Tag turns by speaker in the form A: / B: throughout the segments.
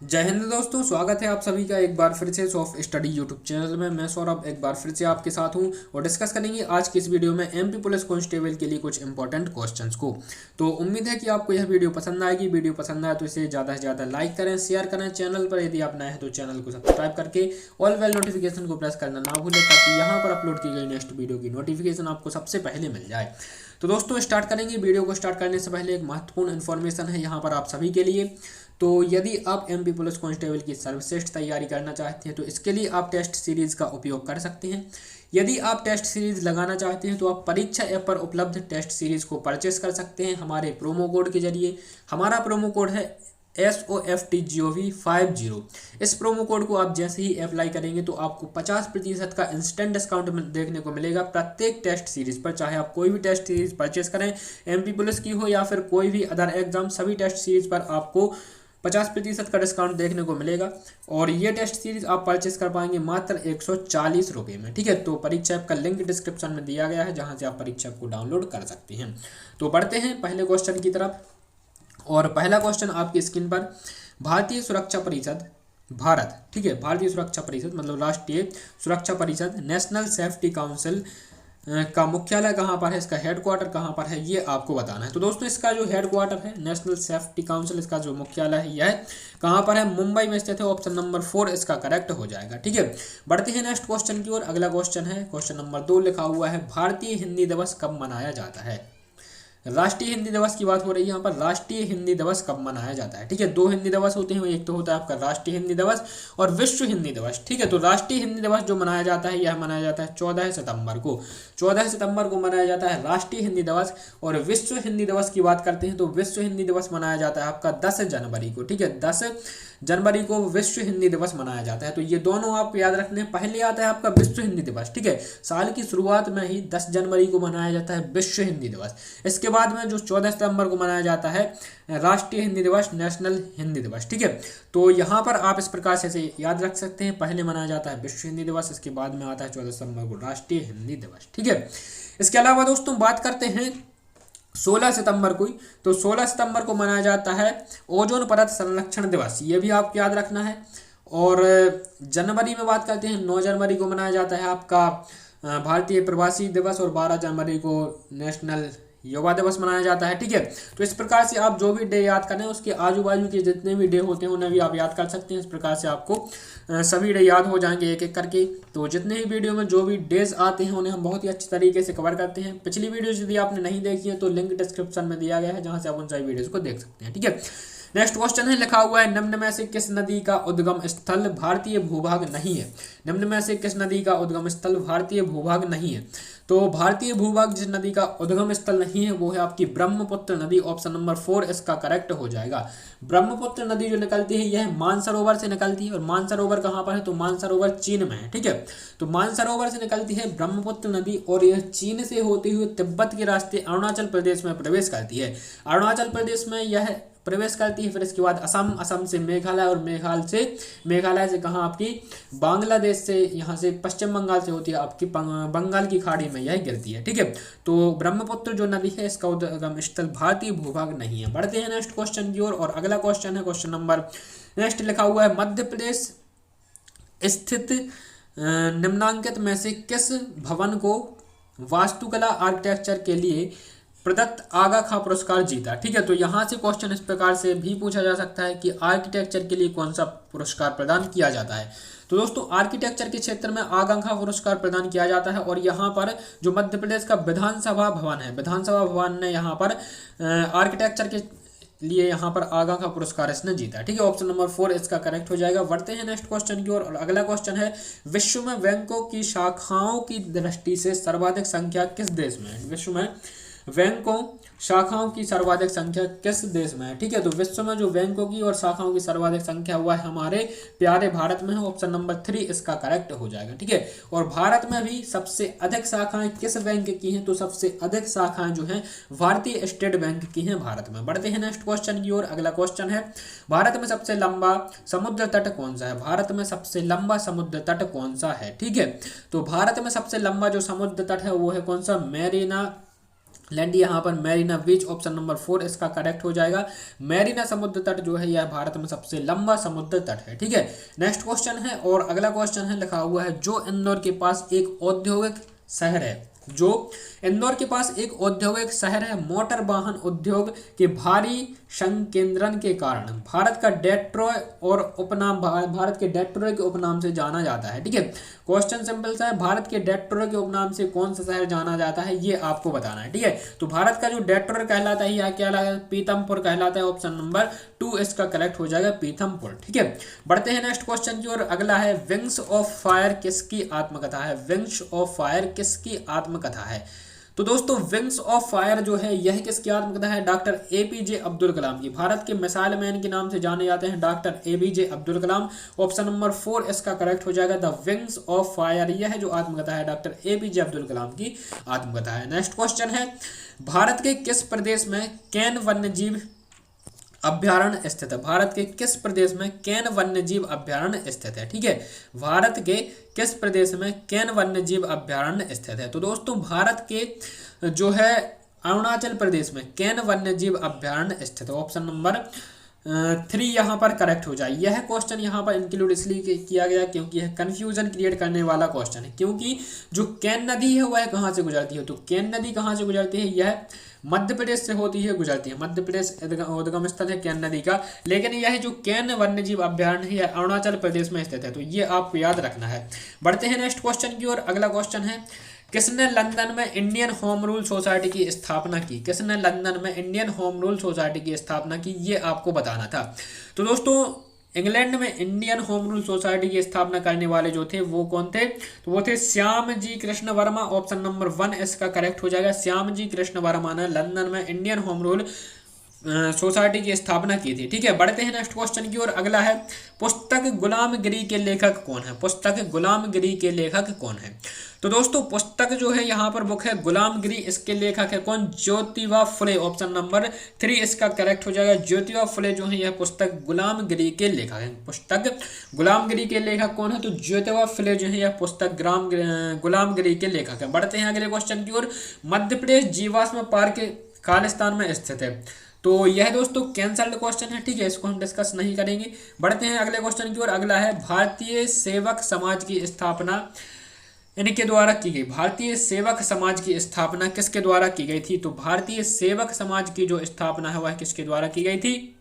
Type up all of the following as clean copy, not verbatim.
A: जय हिंद दोस्तों, स्वागत है आप सभी का एक बार फिर से सॉफ्ट स्टडी यूट्यूब चैनल में। मैं सौरभ एक बार फिर से आपके साथ हूं और डिस्कस करेंगे आज की इस वीडियो में एमपी पुलिस कांस्टेबल के लिए कुछ इंपॉर्टेंट क्वेश्चंस को। तो उम्मीद है कि आपको यह वीडियो पसंद आएगी। वीडियो पसंद आए तो इसे ज़्यादा से ज़्यादा लाइक करें, शेयर करें। चैनल पर यदि आप नए हैं तो चैनल को सब्सक्राइब करके ऑल बेल नोटिफिकेशन को प्रेस करना ना भूलें, ताकि यहाँ पर अपलोड की गई नेक्स्ट वीडियो की नोटिफिकेशन आपको सबसे पहले मिल जाए। तो दोस्तों स्टार्ट करेंगे। वीडियो को स्टार्ट करने से पहले एक महत्वपूर्ण इन्फॉर्मेशन है यहाँ पर आप सभी के लिए। तो यदि आप एमपी पुलिस कांस्टेबल की सर्वश्रेष्ठ तैयारी करना चाहते हैं तो इसके लिए आप टेस्ट सीरीज का उपयोग कर सकते हैं। यदि आप टेस्ट सीरीज लगाना चाहते हैं तो आप परीक्षा ऐप पर उपलब्ध टेस्ट सीरीज को परचेस कर सकते हैं हमारे प्रोमो कोड के जरिए। हमारा प्रोमो कोड है SOFTGOV50। इस प्रोमो कोड को आप जैसे ही अप्लाई करेंगे तो आपको 50% का इंस्टेंट डिस्काउंट देखने को मिलेगा प्रत्येक टेस्ट सीरीज पर। चाहे आप कोई भी टेस्ट सीरीज परचेस करें, एमपी पुलिस की हो या फिर कोई भी अदर एग्जाम, सभी टेस्ट सीरीज पर आपको 50% का डिस्काउंट देखने को मिलेगा। और ये टेस्ट सीरीज आप परचेस कर पाएंगे मात्र 140 रुपये में। ठीक है, तो परीक्षा ऐप का लिंक डिस्क्रिप्शन में दिया गया है, जहां से आप परीक्षा को डाउनलोड कर सकते हैं। तो बढ़ते हैं पहले क्वेश्चन की तरफ। और पहला क्वेश्चन आपकी स्क्रीन पर, भारतीय सुरक्षा परिषद भारत, ठीक है, भारतीय सुरक्षा परिषद मतलब राष्ट्रीय सुरक्षा परिषद, नेशनल सेफ्टी काउंसिल का मुख्यालय कहाँ पर है, इसका हेडक्वार्टर कहाँ पर है, ये आपको बताना है। तो दोस्तों इसका जो हेडक्वार्टर है नेशनल सेफ्टी काउंसिल, इसका जो मुख्यालय है यह कहाँ पर है, मुंबई में स्थित है। ऑप्शन नंबर 4 इसका करेक्ट हो जाएगा। ठीक है, बढ़ते हैं नेक्स्ट क्वेश्चन की ओर। अगला क्वेश्चन है क्वेश्चन नंबर 2, लिखा हुआ है भारतीय हिंदी दिवस कब मनाया जाता है। राष्ट्रीय हिंदी दिवस की बात हो रही है यहाँ पर। राष्ट्रीय हिंदी दिवस कब मनाया जाता है। ठीक है, 2 हिंदी दिवस होते हैं, एक तो होता है आपका राष्ट्रीय हिंदी दिवस और विश्व हिंदी दिवस। ठीक है, तो राष्ट्रीय हिंदी दिवस जो मनाया जाता है यह मनाया जाता है 14 सितंबर को। 14 सितंबर को मनाया जाता है राष्ट्रीय हिंदी दिवस। और विश्व हिंदी दिवस की बात करते हैं तो विश्व हिंदी दिवस मनाया जाता है आपका 10 जनवरी को। ठीक है, 10 जनवरी को विश्व हिंदी दिवस मनाया जाता है। तो ये दोनों आपको याद रखने हैं। पहले आता है आपका विश्व हिंदी दिवस। ठीक है, साल की शुरुआत में ही 10 जनवरी को मनाया जाता है विश्व हिंदी दिवस। इसके बाद में जो 14 सितंबर को मनाया जाता है राष्ट्रीय हिंदी दिवस, नेशनल हिंदी दिवस। ठीक है, तो यहाँ पर आप इस प्रकार से याद रख सकते हैं। पहले मनाया जाता है विश्व हिंदी दिवस, इसके बाद में आता है 14 सितंबर को राष्ट्रीय हिंदी दिवस। ठीक है, इसके अलावा दोस्तों बात करते हैं 16 सितंबर को ही। तो 16 सितंबर को मनाया जाता है ओजोन परत संरक्षण दिवस, ये भी आपको याद रखना है। और जनवरी में बात करते हैं, 9 जनवरी को मनाया जाता है आपका भारतीय प्रवासी दिवस और 12 जनवरी को नेशनल युवा दिवस मनाया जाता है। ठीक है, तो इस प्रकार से आप जो भी डे याद करें उसके आजू बाजू के जितने भी डे होते हैं उन्हें भी आप याद कर सकते हैं। इस प्रकार से आपको सभी डे याद हो जाएंगे एक एक करके। तो जितने ही वीडियो में जो भी डेज आते हैं उन्हें हम बहुत ही अच्छी तरीके से कवर करते हैं। पिछली वीडियो यदि आपने नहीं देखी है तो लिंक डिस्क्रिप्शन में दिया गया है, जहां से आप उन सभी वीडियोज को देख सकते हैं। ठीक है, नेक्स्ट क्वेश्चन है, लिखा हुआ है निम्न में से किस नदी का उद्गम स्थल भारतीय भूभाग नहीं है। निम्न में से किस नदी का उद्गम स्थल भारतीय भूभाग नहीं है। तो भारतीय भूभाग जिस नदी का उद्गम स्थल नहीं है वो है आपकी ब्रह्मपुत्र नदी। ऑप्शन नंबर 4 इसका करेक्ट हो जाएगा। ब्रह्मपुत्र नदी जो निकलती है यह मानसरोवर से निकलती है। और मानसरोवर कहाँ पर है, तो मानसरोवर चीन में है। ठीक है, तो मानसरोवर से निकलती है ब्रह्मपुत्र नदी और यह चीन से होते हुए तिब्बत के रास्ते अरुणाचल प्रदेश में प्रवेश करती है। अरुणाचल प्रदेश में यह प्रवेश करती है, फिर इसके बाद असम, असम से मेघालय और मेघालय से कहाँ आपकी बांग्लादेश से, यहाँ से पश्चिम बंगाल से होती है आपकी बंगाल की खाड़ी में यह गिरती है। ठीक है, तो ब्रह्मपुत्र जो नदी है इसका उद्गम स्थल भारतीय भूभाग नहीं है। बढ़ते हैं नेक्स्ट क्वेश्चन की ओर। और अगला क्वेश्चन है क्वेश्चन नंबर नेक्स्ट, लिखा हुआ है मध्य प्रदेश स्थित निम्नांकित में से किस भवन को वास्तुकला आर्किटेक्चर के लिए प्रदत्त आगा खां पुरस्कार जीता। ठीक है, तो यहाँ से क्वेश्चन इस प्रकार से भी पूछा जा सकता है कि आर्किटेक्चर के लिए कौन सा पुरस्कार प्रदान किया जाता है। तो दोस्तों आर्किटेक्चर के क्षेत्र में आगा खां पुरस्कार प्रदान किया जाता है। और यहाँ पर जो मध्य प्रदेश का विधानसभा भवन है, विधानसभा भवन ने यहाँ पर आर्किटेक्चर के लिए यहाँ पर आगा खां पुरस्कार इसने जीता। ठीक है, ऑप्शन नंबर 4 इसका करेक्ट हो जाएगा। बढ़ते हैं नेक्स्ट क्वेश्चन की ओर। और अगला क्वेश्चन है, विश्व में बैंकों की शाखाओं की दृष्टि से सर्वाधिक संख्या किस देश में है। विश्व में बैंकों शाखाओं की सर्वाधिक संख्या किस देश में है। ठीक है, तो विश्व में जो बैंकों की और शाखाओं की सर्वाधिक संख्या हुआ है हमारे प्यारे भारत में है। ऑप्शन नंबर 3 इसका करेक्ट हो जाएगा। ठीक है, और भारत में भी सबसे अधिक शाखाएं किस बैंक की हैं, तो सबसे अधिक शाखाएं जो हैं भारतीय स्टेट बैंक की हैं भारत में। बढ़ते हैं नेक्स्ट क्वेश्चन की ओर। अगला क्वेश्चन है, भारत में सबसे लंबा समुद्र तट कौन सा है। भारत में सबसे लंबा समुद्र तट कौन सा है। ठीक है, तो भारत में सबसे लंबा जो समुद्र तट है वो है कौन सा, लैंड यहाँ पर मैरीना बीच, ऑप्शन नंबर 4 इसका करेक्ट हो जाएगा। मैरीना समुद्र तट जो है यह भारत में सबसे लंबा समुद्र तट है। ठीक है, नेक्स्ट क्वेश्चन है और अगला क्वेश्चन है, लिखा हुआ है जो इंदौर के पास एक औद्योगिक शहर है, जो इंदौर के पास एक औद्योगिक शहर है, मोटर वाहन उद्योग के भारी संकेंद्रण के कारण भारत का डेट्रॉय और उपनाम भारत के डेट्रॉय के उपनाम से जाना जाता है। ठीक है, क्वेश्चन सिंपल सा है, भारत के डेट्रॉय के उपनाम से कौन सा शहर जाना जाता है ये आपको बताना है। ठीक है, तो भारत का जो डेट्रॉय कहलाता है या क्या कहलाता है, पीथमपुर कहलाता है। ऑप्शन नंबर 2 इसका करेक्ट हो जाएगा, पीथमपुर। ठीक है, बढ़ते हैं नेक्स्ट क्वेश्चन की ओर। अगला है विंग्स ऑफ फायर किसकी आत्मकथा है, विंग्स ऑफ फायर किसकी आत्मकथा है। तो दोस्तों विंग्स ऑफ फायर जो है यह किसकी आत्मकथा है, डॉक्टर एपीजे अब्दुल कलाम की। भारत के मिसाइल मैन के नाम से जाने जाते हैं doctor APJ Abdul Kalam. Option number 4 इसका करेक्ट हो जाएगा, द विंग्स ऑफ फायर। यह जो आत्मकथा है डॉक्टर एपीजे अब्दुल कलाम की आत्मकथा है। नेक्स्ट क्वेश्चन है, भारत के किस प्रदेश में कैन वन्यजीव अभ्यारण्य स्थित है, भारत के किस प्रदेश में कैन वन्यजीव अभ्यारण्य स्थित है। ठीक है, भारत के किस प्रदेश में कैन वन्यजीव अभ्यारण्य स्थित है। तो दोस्तों भारत के जो है अरुणाचल प्रदेश में कैन वन्यजीव अभ्यारण्य स्थित है। ऑप्शन नंबर 3 यहाँ पर करेक्ट हो जाए। यह क्वेश्चन यहाँ पर इंक्लूड इसलिए किया गया क्योंकि यह कंफ्यूजन क्रिएट करने वाला क्वेश्चन है, क्योंकि जो कैन नदी है वह कहाँ से गुजरती है, तो कैन नदी कहाँ से गुजरती है, यह मध्य प्रदेश से होती है, गुजरती है। मध्य प्रदेश उद्गम स्थल है कैन नदी का, लेकिन यह जो कैन वन्यजीव अभ्यारण्य है अरुणाचल प्रदेश में स्थित है, तो ये आपको याद रखना है। बढ़ते हैं नेक्स्ट क्वेश्चन की ओर। अगला क्वेश्चन है, किसने लंदन में इंडियन होम रूल सोसाइटी की स्थापना की, किसने लंदन में इंडियन होम रूल सोसाइटी की स्थापना की, ये आपको बताना था। तो दोस्तों इंग्लैंड में इंडियन होम रूल सोसाइटी की स्थापना करने वाले जो थे वो कौन थे, तो वो थे श्याम जी कृष्ण वर्मा। ऑप्शन नंबर 1 इसका करेक्ट हो जाएगा, श्याम जी कृष्ण वर्मा ने लंदन में इंडियन होम रूल सोसाइटी की स्थापना की थी। ठीक है, बढ़ते हैं नेक्स्ट क्वेश्चन की ओर। अगला है, पुस्तक गुलामगिरी के लेखक कौन है, पुस्तक गुलामगिरी के लेखक कौन है। तो दोस्तों पुस्तक जो है यहाँ पर बुक है गुलामगिरी, इसके लेखक है कौन, ज्योतिबा फुले। ऑप्शन नंबर 3 इसका करेक्ट हो जाएगा, ज्योतिबा फुले जो है यह पुस्तक गुलामगिरी के लेखक है। पुस्तक गुलामगिरी के लेखक कौन है, तो ज्योतिबा फुले जो है यह पुस्तक गुलामगिरी के लेखक है। बढ़ते हैं अगले क्वेश्चन की ओर। मध्य प्रदेश जीवाश्म पार्क खालिस्तान में स्थित है, तो यह दोस्तों कैंसल्ड क्वेश्चन है। ठीक है, इसको हम डिस्कस नहीं करेंगे। बढ़ते हैं अगले क्वेश्चन की ओर। अगला है, भारतीय सेवक समाज की स्थापना इनके द्वारा की गई, भारतीय सेवक समाज की स्थापना किसके द्वारा की गई थी, तो भारतीय सेवक समाज की जो स्थापना है वह किसके द्वारा की गई थी,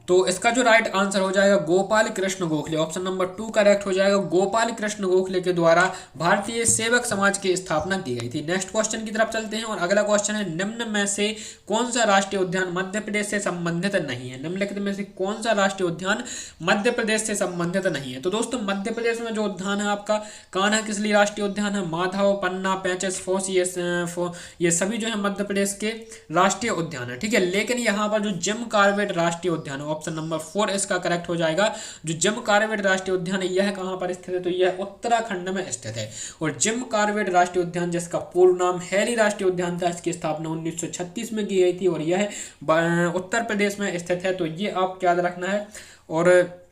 A: तो इसका जो राइट आंसर हो जाएगा Gopal Krishna Gokhale. Option number 2 correct हो जाएगा, गोपाल कृष्ण गोखले के द्वारा भारतीय सेवक समाज की स्थापना की गई थी। नेक्स्ट क्वेश्चन की तरफ चलते हैं और अगला क्वेश्चन है, निम्न में से कौन सा राष्ट्रीय उद्यान मध्य प्रदेश से संबंधित नहीं है, निम्नलिखित में से कौन सा राष्ट्रीय उद्यान मध्य प्रदेश से संबंधित नहीं है। तो दोस्तों मध्य प्रदेश में जो उद्यान है आपका कान्हा किसली राष्ट्रीय उद्यान है, माधव, पन्ना, पेंचेस, फोर्स, ये सभी जो है मध्य प्रदेश के राष्ट्रीय उद्यान है। ठीक है, लेकिन यहाँ पर जो जिम कॉर्बेट राष्ट्रीय उद्यान है, ऑप्शन नंबर 4 इसका करेक्ट हो जाएगा। जो जिम कॉर्बेट राष्ट्रीय उद्यान है यह कहां पर स्थित है, तो यह उत्तराखंड में स्थित है। और जिम कॉर्बेट राष्ट्रीय उद्यान जिसका पूर्ण नाम हैली राष्ट्रीय उद्यान था, इसकी स्थापना 1936 में की गई थी और यह उत्तर प्रदेश में स्थित है, तो ये आप याद रखना है। और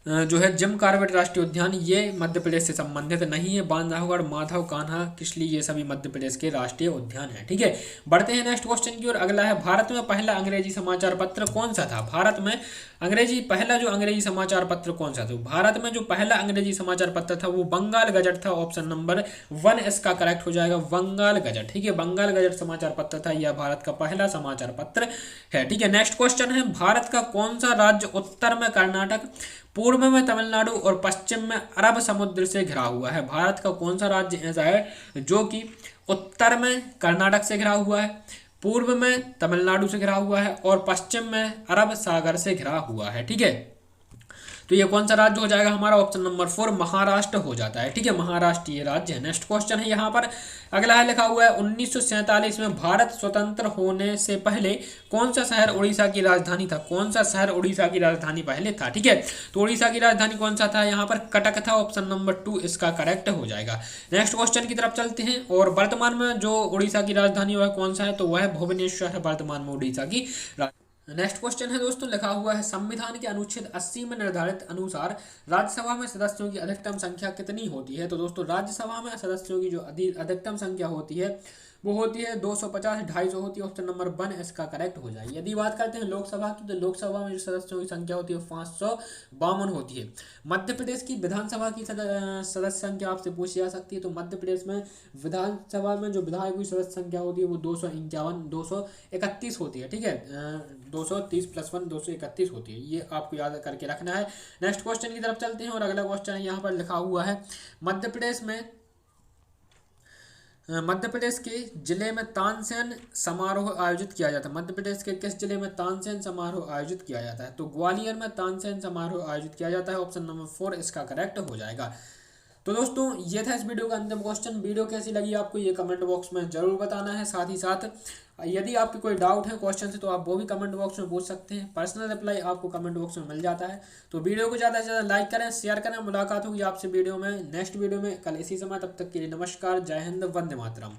A: जो है जिम कॉर्बेट राष्ट्रीय उद्यान ये मध्य प्रदेश से संबंधित नहीं है। बांधवगढ़, माधव, कान्हा, किसली, ये सभी मध्य प्रदेश के राष्ट्रीय उद्यान हैं। ठीक है, बढ़ते हैं नेक्स्ट क्वेश्चन की ओर। अगला है, भारत में पहला अंग्रेजी समाचार पत्र कौन सा था, भारत में पहला जो अंग्रेजी समाचार पत्र कौन सा था, भारत में जो पहला अंग्रेजी समाचार पत्र था वो बंगाल गजट था। ऑप्शन नंबर 1 इसका करेक्ट हो जाएगा, बंगाल गजट। ठीक है, बंगाल गजट समाचार पत्र था, यह भारत का पहला समाचार पत्र है। ठीक है, नेक्स्ट क्वेश्चन है, भारत का कौन सा राज्य उत्तर में कर्नाटक, पूर्व में तमिलनाडु और पश्चिम में अरब समुद्र से घिरा हुआ है। भारत का कौन सा राज्य ऐसा है जो कि उत्तर में कर्नाटक से घिरा हुआ है, पूर्व में तमिलनाडु से घिरा हुआ है और पश्चिम में अरब सागर से घिरा हुआ है। ठीक है, तो ये कौन सा राज्य हो जाएगा हमारा, ऑप्शन नंबर 4 महाराष्ट्र हो जाता है। ठीक है, महाराष्ट्र ये राज्य है। नेक्स्ट क्वेश्चन है यहाँ पर, अगला है, लिखा हुआ है 1947 में भारत स्वतंत्र होने से पहले कौन सा शहर उड़ीसा की राजधानी था, कौन सा शहर उड़ीसा की राजधानी पहले था। ठीक है, तो उड़ीसा की राजधानी कौन सा था, यहाँ पर कटक था। ऑप्शन नंबर 2 इसका करेक्ट हो जाएगा। नेक्स्ट क्वेश्चन की तरफ चलते हैं और वर्तमान में जो उड़ीसा की राजधानी वह कौन सा है, तो वह भुवनेश्वर है वर्तमान में उड़ीसा की। नेक्स्ट क्वेश्चन है दोस्तों, लिखा हुआ है, संविधान के अनुच्छेद 80 में निर्धारित अनुसार राज्यसभा में सदस्यों की अधिकतम संख्या कितनी होती है। तो दोस्तों राज्यसभा में सदस्यों की जो अधिकतम संख्या होती है वो होती है 250, 250 होती है। ऑप्शन नंबर 1 इसका करेक्ट हो जाए। यदि बात करते हैं लोकसभा की, तो लोकसभा में जो सदस्यों की संख्या होती है 552 होती है। मध्य प्रदेश की विधानसभा की सदस्य संख्या आपसे पूछी जा सकती है। तो मध्य प्रदेश में विधानसभा में जो विधायकों की सदस्य संख्या होती है वो 231 होती है। ठीक है, 230 + 1 231 होती है। ये आपको याद करके रखना है। नेक्स्ट क्वेश्चन की तरफ चलते हैं और अगला क्वेश्चन यहाँ पर लिखा हुआ है, मध्य प्रदेश के जिले में तानसेन समारोह आयोजित किया जाता है। मध्य प्रदेश के किस जिले में तानसेन समारोह आयोजित किया जाता है? तो ग्वालियर में तानसेन समारोह आयोजित किया जाता है। ऑप्शन नंबर 4 इसका करेक्ट हो जाएगा। तो दोस्तों ये था इस वीडियो का अंतिम क्वेश्चन। वीडियो कैसी लगी आपको ये कमेंट बॉक्स में जरूर बताना है। साथ ही साथ यदि आपके कोई डाउट है क्वेश्चन से तो आप वो भी कमेंट बॉक्स में पूछ सकते हैं। पर्सनल रिप्लाई आपको कमेंट बॉक्स में मिल जाता है। तो वीडियो को ज़्यादा से ज़्यादा लाइक करें, शेयर करें। मुलाकात होगी आपसे वीडियो में, नेक्स्ट वीडियो में कल इसी समय। तब तक के लिए नमस्कार, जय हिंद, वंदे मातरम।